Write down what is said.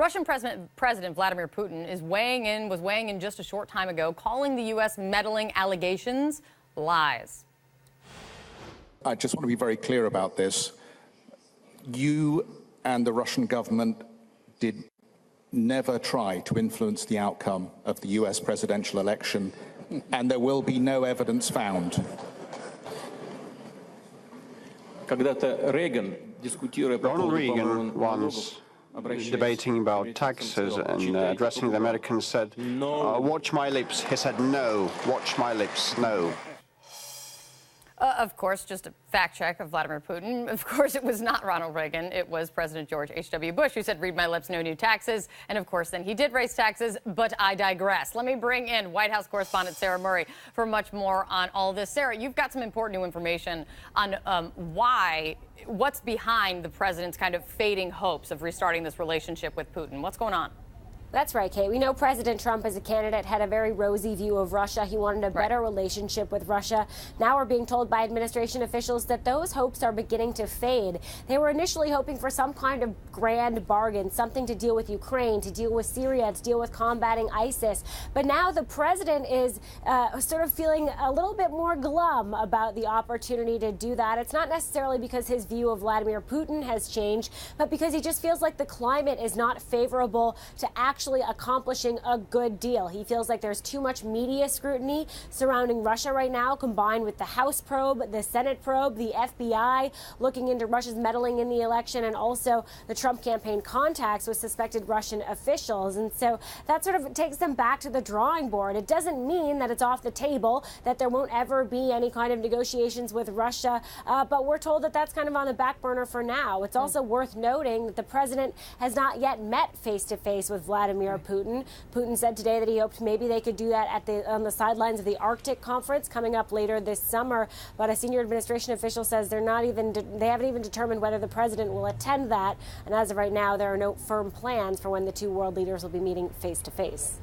Russian President Vladimir Putin was weighing in just a short time ago, calling the U.S. meddling allegations lies. I just want to be very clear about this. You and the Russian government did never try to influence the outcome of the U.S. presidential election, and there will be no evidence found. Ronald Reagan once, debating about taxes and addressing the Americans, said, watch my lips. He said, no, watch my lips, no. Of course, just a fact check of Vladimir Putin. Of course, it was not Ronald Reagan. It was President George H.W. Bush who said, read my lips, no new taxes. And of course, then he did raise taxes, but I digress. Let me bring in White House correspondent Sarah Murray for much more on all this. Sarah, you've got some important new information on what's behind the president's kind of fading hopes of restarting this relationship with Putin. What's going on? That's right, Kate. We know President Trump, as a candidate, had a very rosy view of Russia. He wanted a better relationship with Russia. Now we're being told by administration officials that those hopes are beginning to fade. They were initially hoping for some kind of grand bargain, something to deal with Ukraine, to deal with Syria, to deal with combating ISIS. But now the president is sort of feeling a little bit more glum about the opportunity to do that. It's not necessarily because his view of Vladimir Putin has changed, but because he just feels like the climate is not favorable to actually accomplishing a good deal. He feels like there's too much media scrutiny surrounding Russia right now, combined with the House probe, the Senate probe, the FBI looking into Russia's meddling in the election, and also the Trump campaign contacts with suspected Russian officials. And so that sort of takes them back to the drawing board. It doesn't mean that it's off the table, that there won't ever be any kind of negotiations with Russia, but we're told that that's kind of on the back burner for now. It's also worth noting that the president has not yet met face-to-face with Vladimir Putin. Putin said today that he hoped maybe they could do that on the sidelines of the Arctic conference coming up later this summer. But a senior administration official says they haven't even determined whether the president will attend that. And as of right now, there are no firm plans for when the two world leaders will be meeting face to face.